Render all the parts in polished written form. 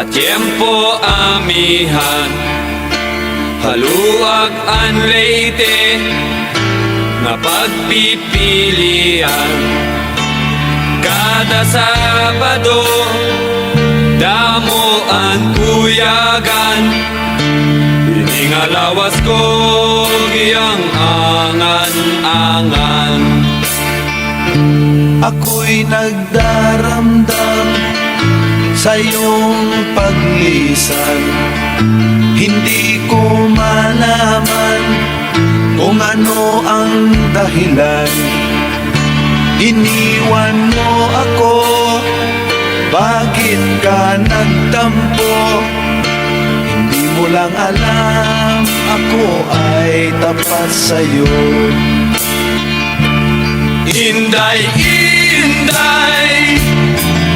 Tiempo amihan, haluag an leyte nga pagpipilian. Kada Sabado damo ang kuyagan, iningalawas ko giyang angan-angan. Ako'y nagdaramdam sa iyong paglisan. Hindi ko malaman kung ano ang dahilan. Iniwan mo ako, bakit ka nagtampo? Hindi mo lang alam, ako ay tapat sa'yo. Inday, inday,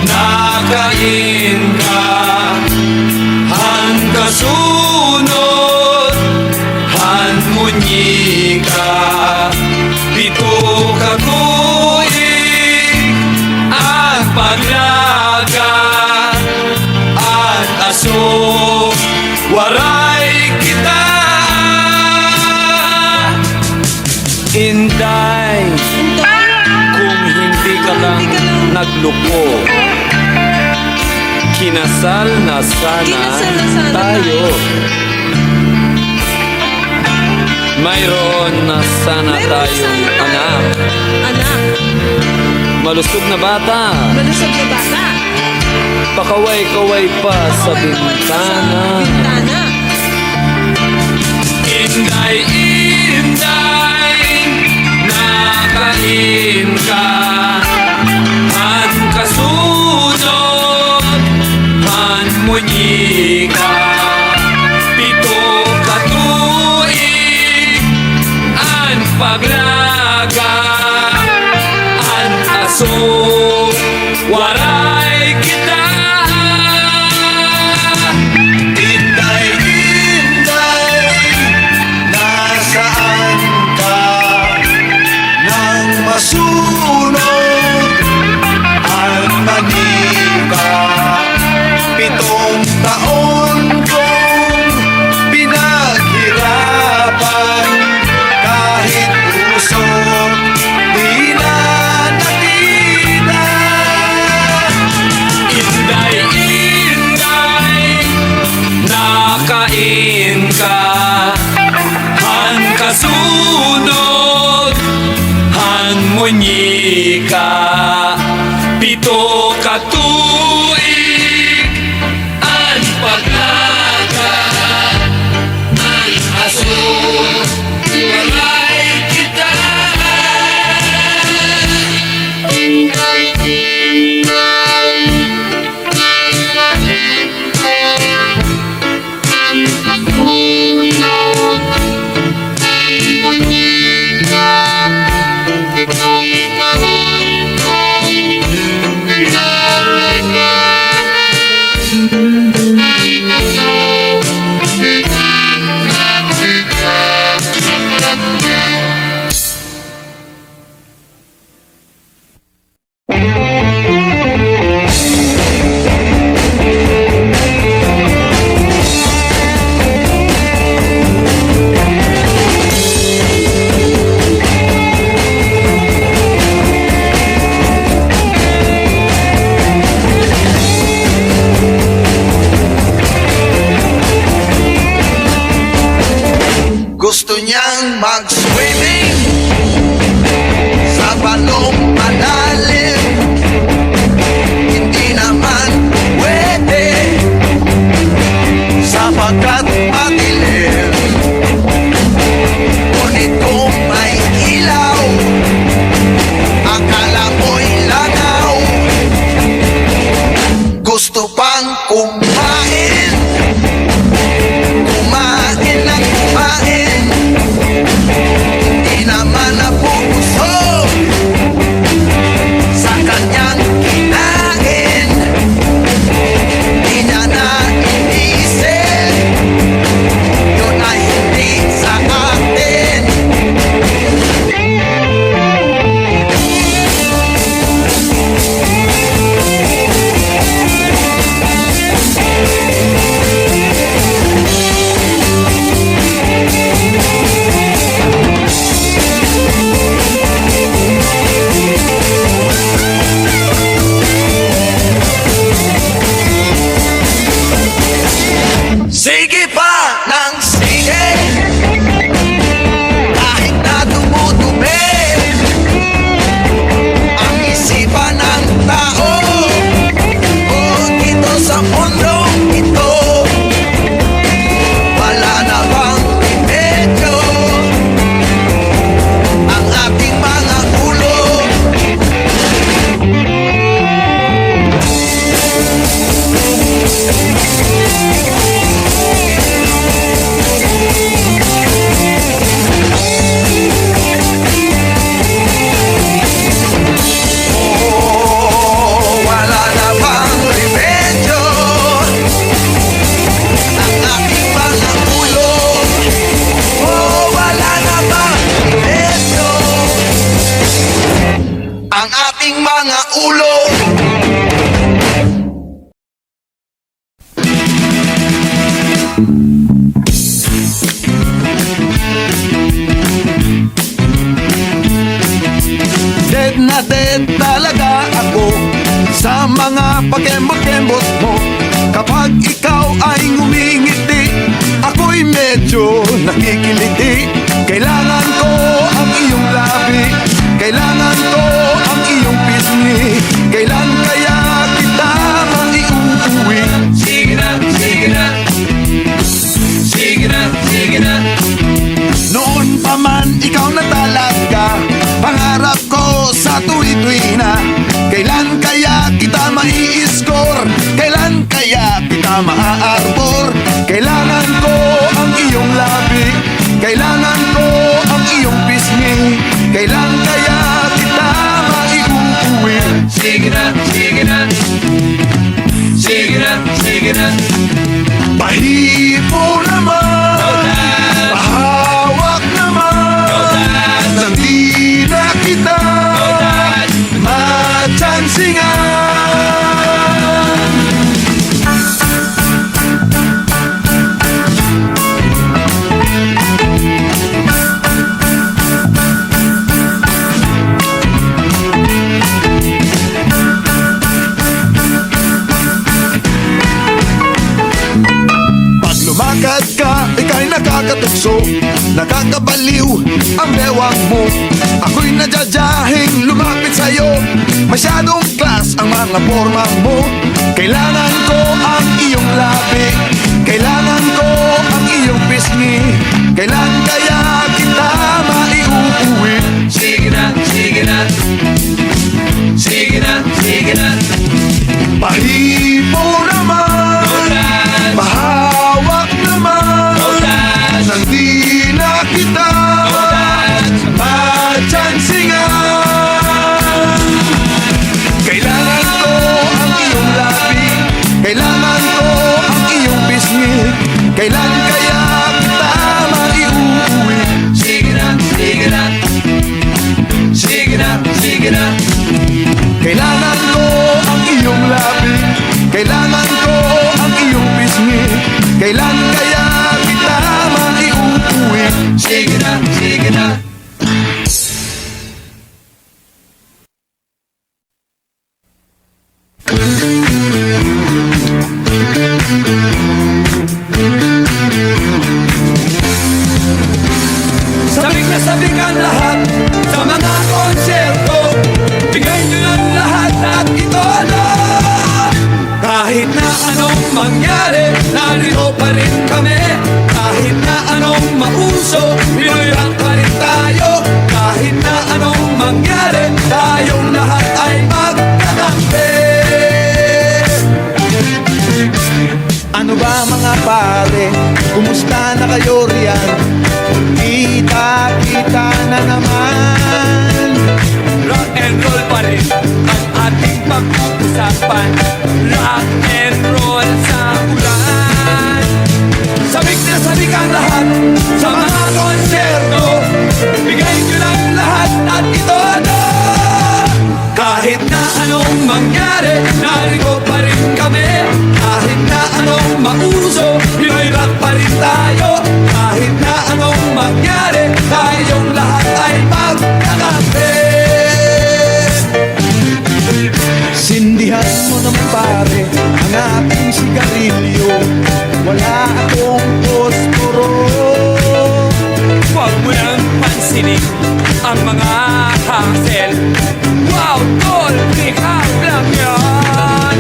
nakain ka, han kasunod, han munyi ka. Pito ka tuig, ang paglaga, at aso, waray kita. Inday, kung hindi ka lang nagluko, kinasal na sana tayo. Mayroon na sana tayong anak. Malusog na bata, pakaway-kaway pa sa bintana. Inday, inday, nakain ka, han kasunod, han munyi ka. Pito ka tuig, an paglaga, an aso, waray kita. Inday, inday, nasaan ka? Nang masunod ang manika, 7 taon kong pinaghirapan, kahit puso di na nakita. Inday, inday, nakain ka, han kasunod, han munyi ka. Pito ka tuig, an paglaga, an aso, walay kita. Gusto niyang mag-swimming sa balong malalim, hindi naman pwede sapagkat madilim. Ngunit kung may ilaw, akala mo'y langaw. Gusto pang kumain, kumain ng kumain. mundong ito, wala na bang remedyo? Ang ating mga ulo wala na bang remedyo? Ang ating mga ulo, wala na bang remedyo? Ang ating mga ulo. Dead na dead talaga ako sa mga pakembot-kembot mo. Kapag ikaw ay ngumingiti, ako'y medyo nakikiliti. Kailangan ko ang iyong labi, kailangan ko ang iyong pisngi. Kailan kaya kita maiuwi? Sige na, sige na. Sige na, sige na. Noon pa man ikaw na talaga pangarap ko sa tuwi-tuwi na. Kailan kaya kita mai-score? Kailan kaya kita maa-arbor? Kailangan ko ang iyong labi, kailangan ko ang iyong pisngi. Kailan kaya kita maiuwi? Sige na, sige na. Sige na, sige na. Pahipo naman, Rodan, pahawak naman, Rodan, nang di na kita Rodan. matsansingan. Pag lumakad ka, ika'y nakakatukso, nakakabaliw ang bewang mo. Ako'y nadyadyahin lumapit sa'yo, masyadong class ang mga forma mo. Kailangan ko ang iyong labi, kailangan ko ang iyong pisngi. Kailan kaya kita maiuwi? Sige na, sige na. Sige na, sige na. Pahipo naman, Rodan, pahawak naman, Rodan, nang di na kita matsansingan. Kailangan ko ang iyong labi, kailangan ko ang iyong pisngi. Kailan kaya kita maiuwi? sige na, sige na. Sige na, sige na. Kailangan ko ang iyong labi, kailangan ko ang iyong pisngi. Kailan kaya kita maiuwi? Sige na, sige na. Sabik na sabik ang lahat sa mga konserto. Bigay nyo ng lahat at ito na. Kahit na anong mangyari, narito pa rin kami. Kahit na anong mauso, Pinoy rock pa rin tayo. Kahit na anong mangyari, tayong lahat ay magkakampi. Ano ba mga pare, kumusta na kayo riyan? Kita-kita na naman. Rock and roll pa rin ang ating pag-uusapan. Rock and roll sa ulan. Sabik na sabik ang lahat sa mga konserto. Bigay nyo lang lahat at ito na. Kahit na anong mangyari, narito pa rin kami. Kahit na anong mauso, Pinoy rock pa rin tayo. Kahit na anong mangyari, tayong lahat ay magkakampi. Sindihan mo naman pare ang aking sigarilyo. Wala akong posporo. Huwag mo nang pansinin ang mga hassle. Wow, tol, pick up lang yan.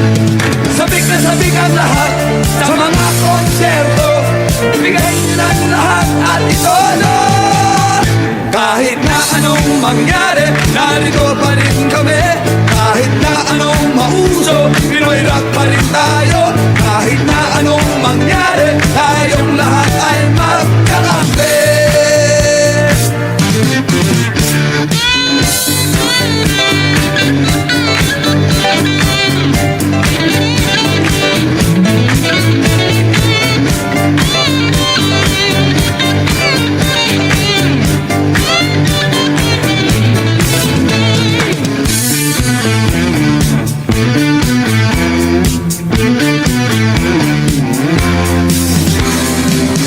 Sabik na sabik ang mangyari, tayong lahat ay magkakampi.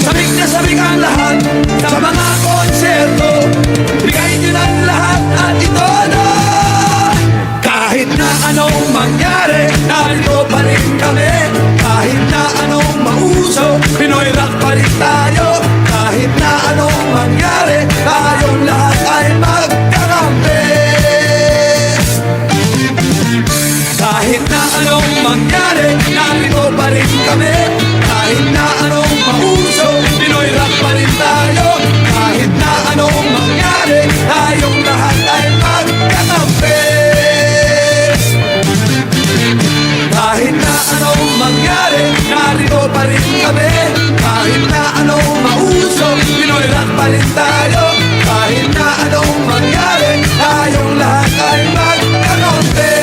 Sabik na sabik ang lahat sa mga konserto. Bigay nyo ng lahat at ito na. Kahit na anong mangyari, narito pa rin kami. Kahit na anong mauso, Pinoy rock pa rin tayo. Kahit na anong mangyari, tayong lahat ay magkakampi. Kahit na anong mangyari, narito pa rin kami. Kahit na anong mauso, Pinoy rock pa rin tayo. Kahit na anong mangyari, tayong lahat ay magkakampi. Kahit na anong mangyari, narito pa rin kami. Kahit na anong mauso, Pinoy rock pa rin tayo. Kahit na anong mangyari, tayong lahat ay magkakampi.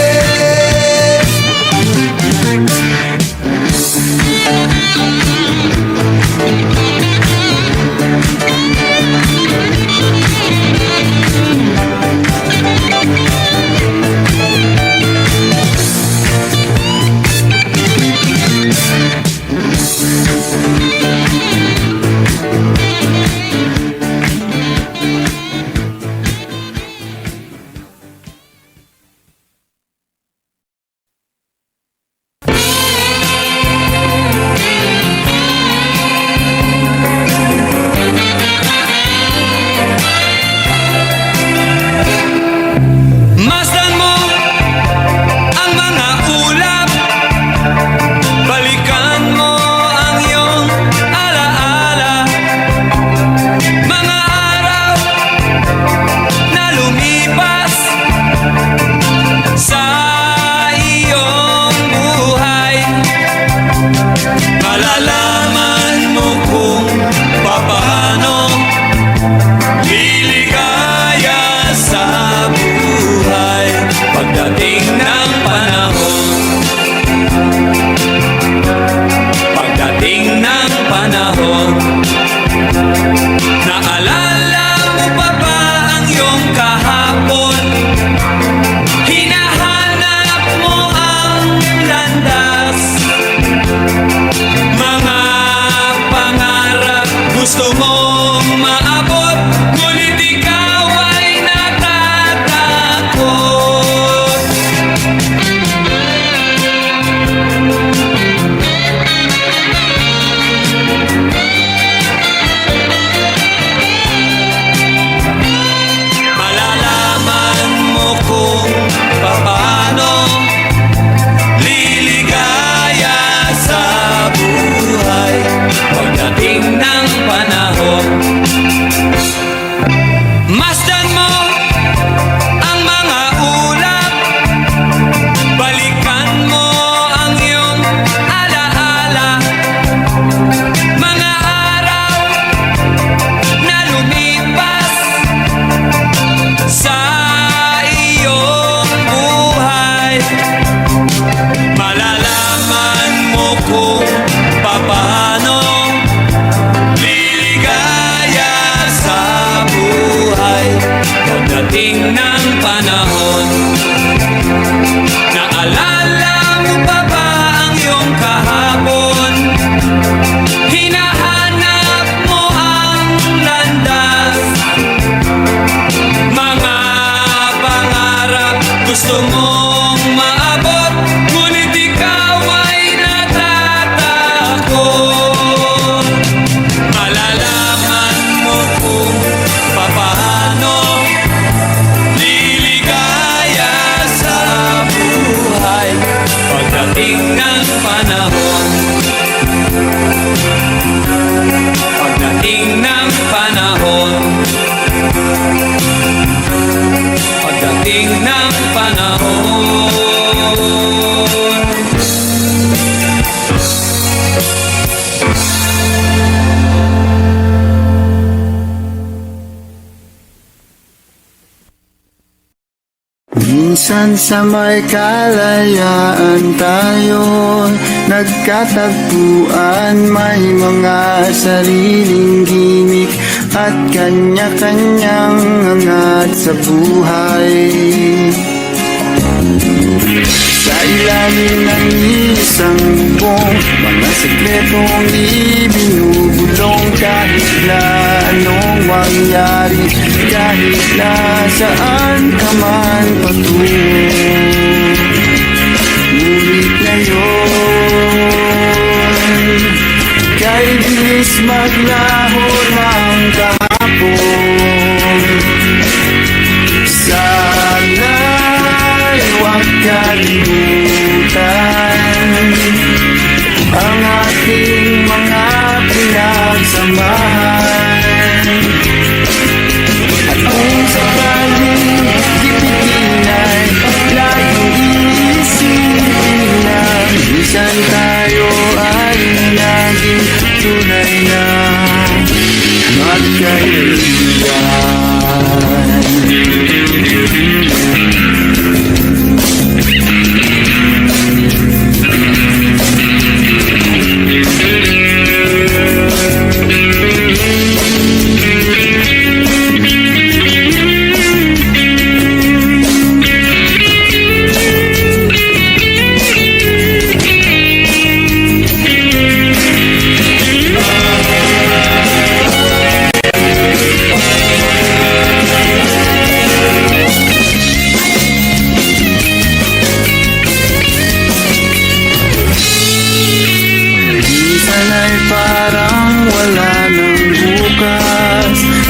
Masdan mo ang mga ulap, balikan mo ang iyong alaala. Mga araw na lumipas sa iyong buhay, malalaman mo kung papaano liligaya sa buhay. Pagdating ng panahon, pagdating ng panahon, naalala mo pa ba ang iyong kahapon? Hinahanap mo ang landas, mga pangarap gusto mong maabot, ngunit ikaw ay natatakot. Malalaman mo kung paano liligaya sa buhay. Pagdating ng panahon, masdan mo ang mga ulap, balikan mo ang iyong alaala. Mga araw na lumipas sa iyong buhay, malalaman mo kung papaano liligaya sa buhay. Pagdating ng panahon, naalala mo pa ba ang iyong kahapon? Hinahanap mo ang landas, mga pangarap gusto mong maabot, ngunit ikaw ay natatakot. Malalaman mo kung papaano liligaya sa buhay. Pagdating ng panahon, pagdating ng panahon, pagdating ng panahon. minsan sa may kalayaan tayo nagkatagpuan. May mga sariling gimik at kanya-kanyang angat sa buhay. Sa ilalim ng isang bubong, mga sekretong ibinubulong. Kahit na anong mangyari, kahit na saan ka man patungo, ngunit ngayon, kay bilis maglaho ng kahapon. Sana'y huwag kalimutan ang ating mga pinagsamahan. At kung sakaling gipitin ay laging iisipin na minsan tayo ay naging tunay na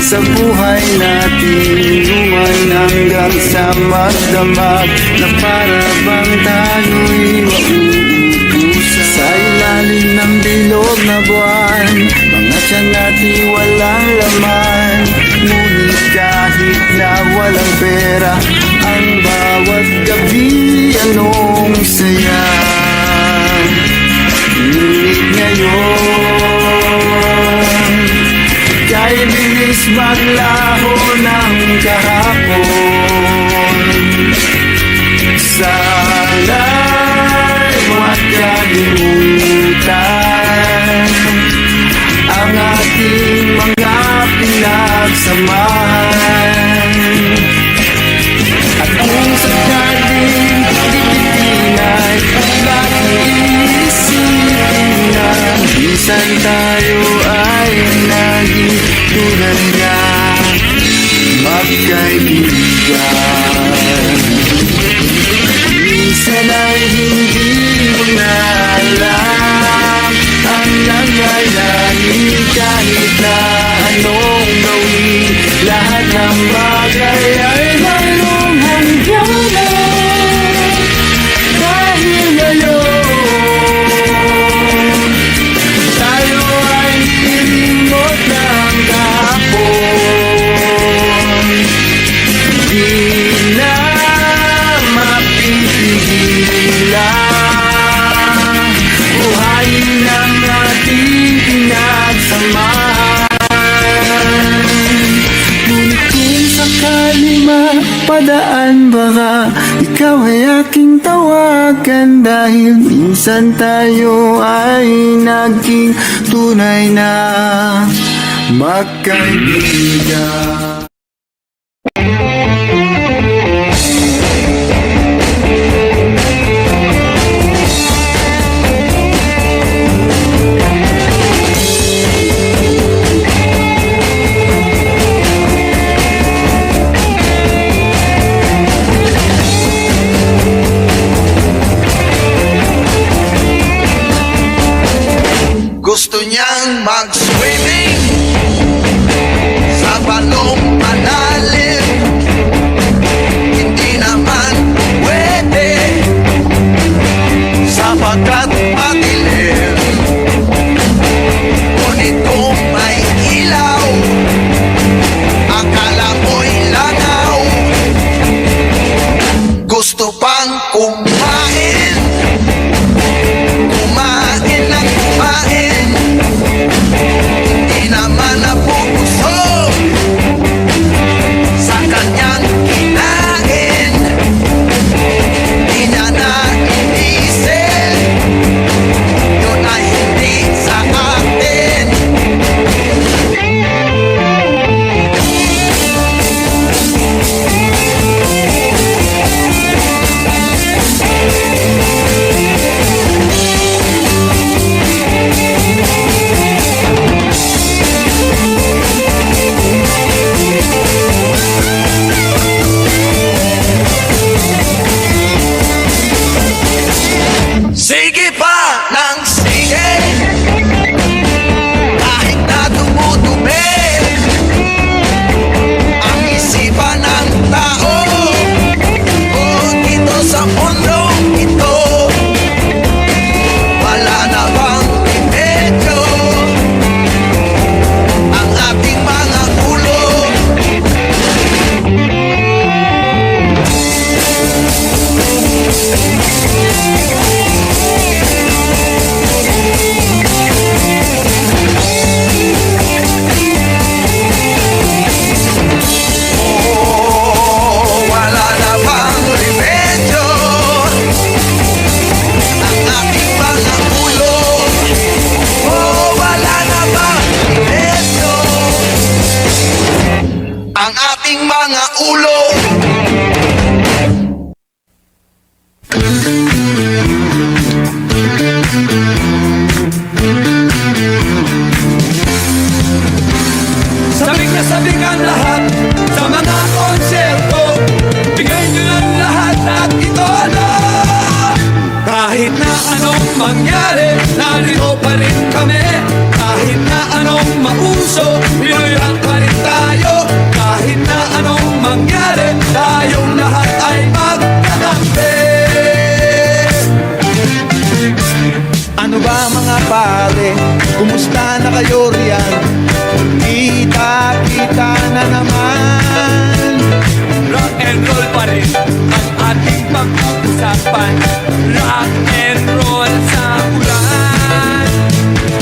sa buhay natin, luman hanggang sa magdamag na para bang tayo'y mauubusan. Sa ilalim ng bilog na buwan, mga tiyan natin walang laman. Ngunit kahit na walang pera, ang bawat gabi anong saya. Ngunit ngayon, kay bilis maglaho ng kahapon. Sana'y huwag kalimutan ang ating mga pinagsamahan. At kung sakaling gipitin ay laging iisipin na minsan tayo ay naging tunay na magkaibigan. Minsan ay hindi mo na alam ang nangyayari. Kahit na anong gawin, lahat ng bagay ay mayroong hangganan. Dahil ngayon, tayo ay hilingot ng kahapon. Di na mapipigilan, buhayin ang ating pinagsamahan. Ngunit kung sakali mapadaan, baka ikaw ay aking tawagan. Dahil minsan tayo ay naging tunay na magkaibigan. Gusto niyang mag-swimming sa balong malalim. Hindi naman pwede sapagkat madilim. Ngunit kung may ilaw, akala mo'y langaw. Gusto pang kumain, kumain ng kumain. Hindi Ano ba mga pare, kumusta na kayo riyan? Kita-kita na naman. Rock and roll pa rin ang ating pag-uusapan. Rock and roll sa ulan.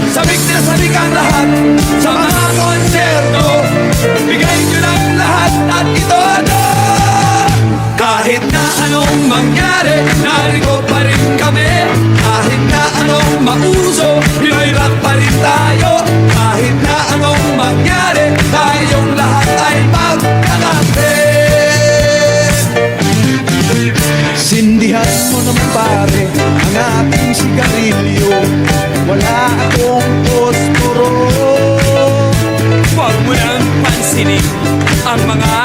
Sabik na sabik ang lahat sa mga konserto. Bigay nyo ng lahat at ito na. Kahit na anong mangyari, narito pa rin kami. Kahit na anong mauso, Pinoy rock pa rin tayo. Kahit na anong mangyari, tayong lahat ay magkakampi. Sindihan mo naman pare ang ating sigarilyo. Wala akong posporo. Huwag mo nang pansinin ang mga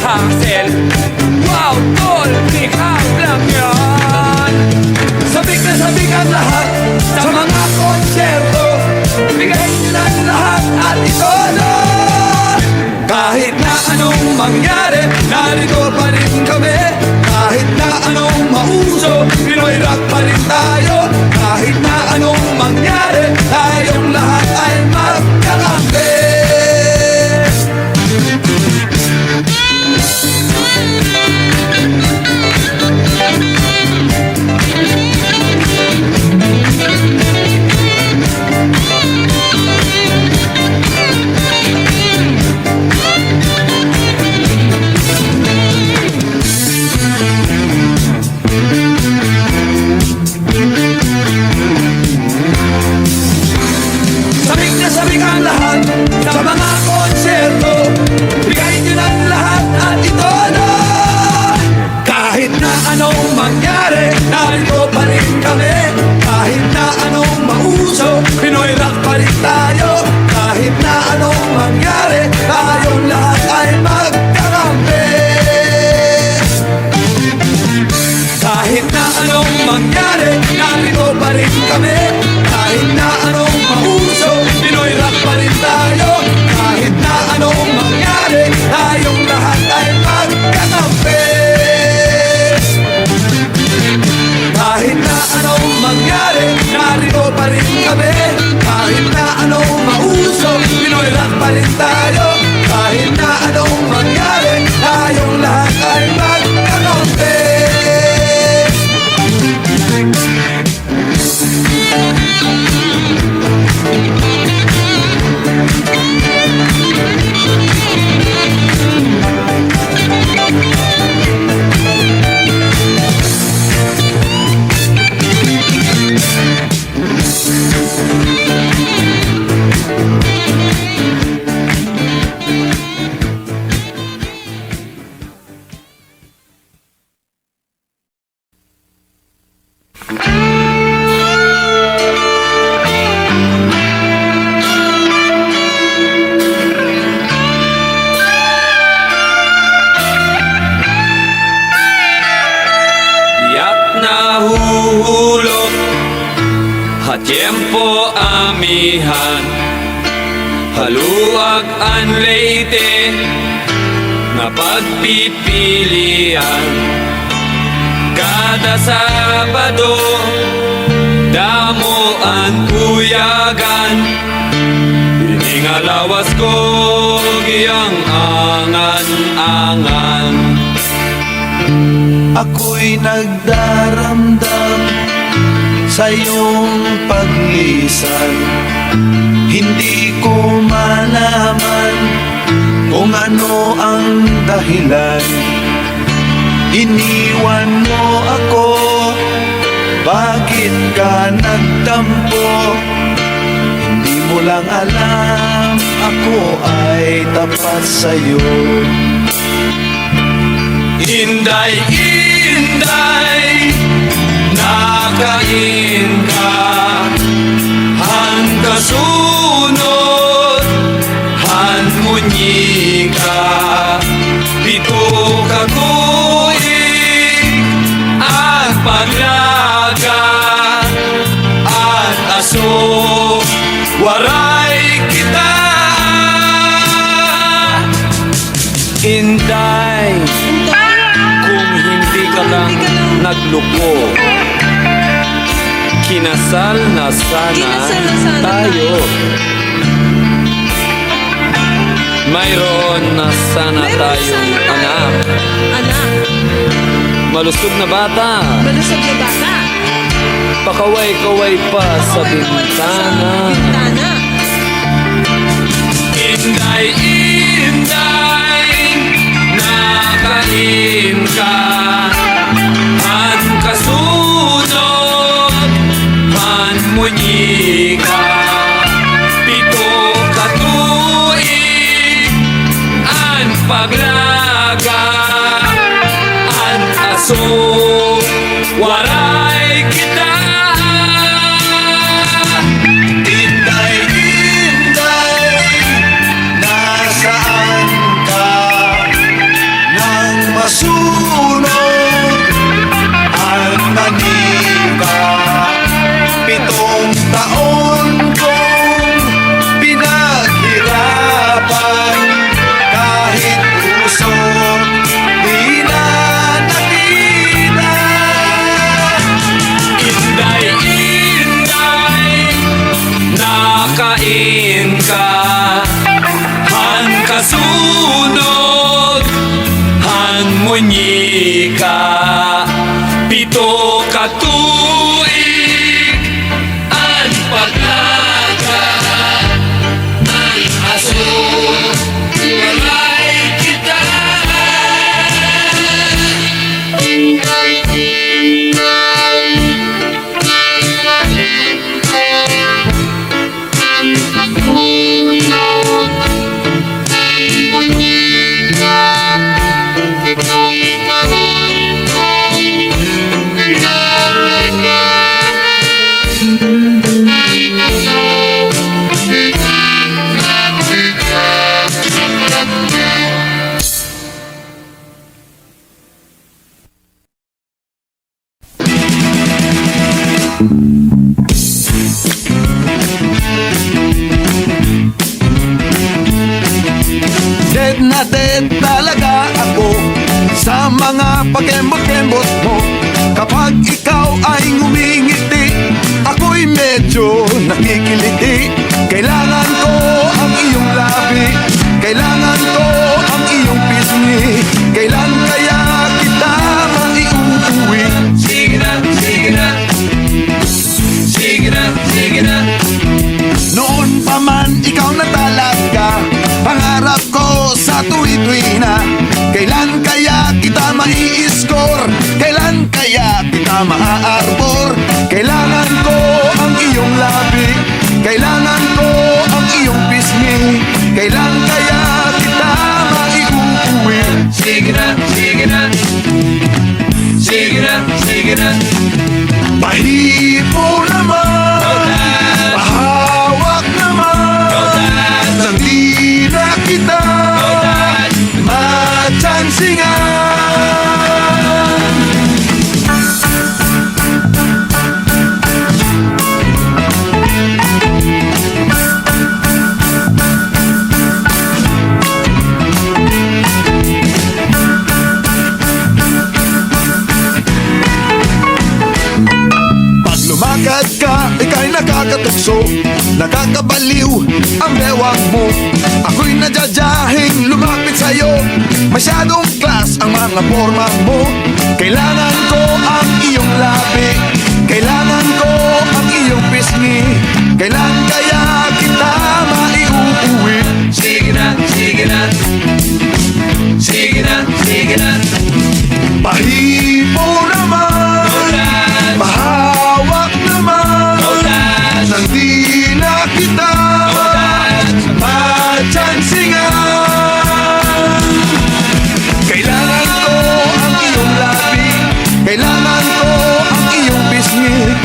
hassle. Wow, tol, ikaw lang yan. Sabik na sabik ang lahat sa mga konserto. Bigay nyo ng lahat at ito na. Kahit na anong mangyari, narito pa rin kami. Kahit na anong mauso, Pinoy rock pa rin tayo. Kahit na anong mangyari, tayong lahat ay magkakampi. Sabik na sabik ang lahat sa mga konserto. Bigay nyo ng lahat at ito na. Kahit na anong mangyari, narito pa rin kami. Kahit na anong mauso, Pinoy rock pa rin tayo. Kahit na anong mangyari, tayong lahat ay magkakampi. Kahit na anong mangyari, narito pa rin kami. Kahit na anong mauso, Pinoy rock pa rin tayo. Kahit na anong mangyari, tayong lahat ay magkakampi. Kahit na anong mangyari, narito pa rin kami. Kahit na anong mauso, Pinoy rock pa rin tayo. Kahit na anong mangyari, tayong lahat ay magkakampi. Yak na huhulog, tiempo amihan, haluag an leyte, nga pagpipilian. Kada Sabado, damo ang kuyagan, iningalawas ko giyang angan-angan. Ako'y nagdaramdam sa iyong paglisan. Hindi ko malaman kung ano ang dahilan. Iniwan mo ako, bakit ka nagtampo? Hindi mo lang alam, ako ay tapat sa'yo. Inday, inday, nakain ka. Han kasunod, han munyi ka. Pito ka kuig, at paglaga, at aso, waray kita. Inday, kung hindi ka lang nagluko, Kinasal na sana Kinasal na sana tayo. Mayroon na sana Meron tayong sana tayo. anak. Anak, Malusog na bata. malusog na bata. Pakaway-kaway pa sa Kaway-kaway pa bintana. sa bintana. Inday, inday, nakain ka. Han kasunod, han munyika. Pito katuig, an paglaga. An aso, waray kita. Inday, inday, nasaan ka? Nang masunod ang manika. 7 taon kong pinaghirapan, kahit usok di na nakita. Inday, inday, nakain ka. Han kasunod, han munyika. Pito katuig, an paglaga. An aso, walay kita. Dead na dead talaga ako sa mga pakembot-kembot mo. Kapag ikaw ay ngumingiti, ako'y medyo nakikiliti. Kailangan ko ang iyong labi, kailangan ko ang iyong pisngi. Kailan kaya kita maiuwi? Sige na, sige na. Sige na, sige na. Noon pa man ikaw na talaga pangarap ko sa tuwi-tuwi na. Kailan kaya kita mai-score? Kailan kaya kita maa-arbor? Kailangan ko ang iyong labi, kailangan ko ang iyong pisngi. Kailan kaya kita maiuwi? Sige na, sige na. Sige na, sige na. Pahipo naman, pahawak naman, nang di na kita matsansingan. Pag lumakad ka, ika'y nakakatukso, nakakabaliw ang bewang mo. Ako'y nadyadyahin lumapit sa'yo, masyadong class ang mga forma mo. Kailangan ko ang iyong labi, kailangan ko ang iyong pisngi. Kailan kaya kita maiuwi? Sige na, sige na. Sige na, sige na. Pahipo naman, mahawak naman, nang di na kita matsansingan. Kailangan ko ang iyong labi, kailangan ko ang iyong pisngi.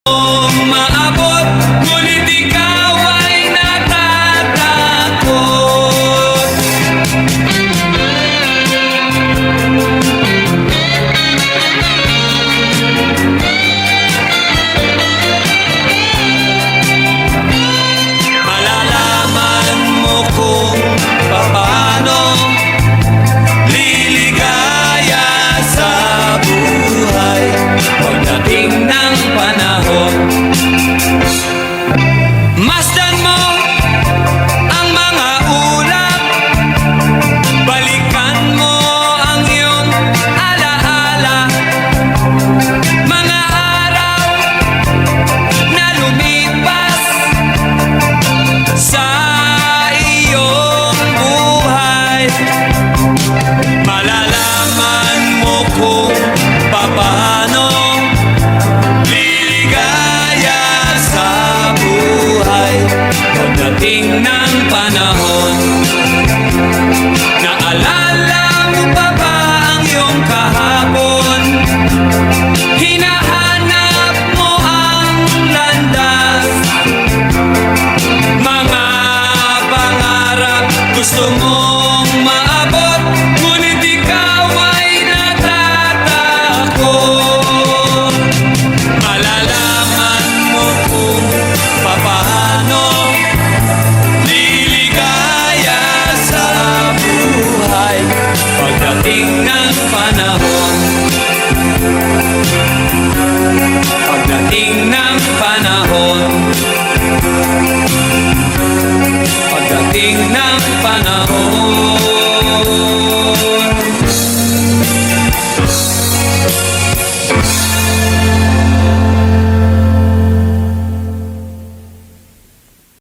Maabot, ngunit ikaw ay natatakot. Malalaman mo kung paano liligaya sa buhay pagdating ng panahon. Masdan mo ang mga ulap, balikan mo ang iyong alaala, mga araw na lumipas sa iyong buhay. Malalaman mo kung paano liligaya sa buhay pagdating ng panahon. Naalala mo pa ba ang iyong kahapon? Hinahanap mo ang landas, mga pangarap gusto mong maabot, ngunit ikaw ay natatakot. Malalaman mo kung paano liligaya sa buhay pagdating ng panahon. Pagdating ng panahon. Pagdating ng panahon.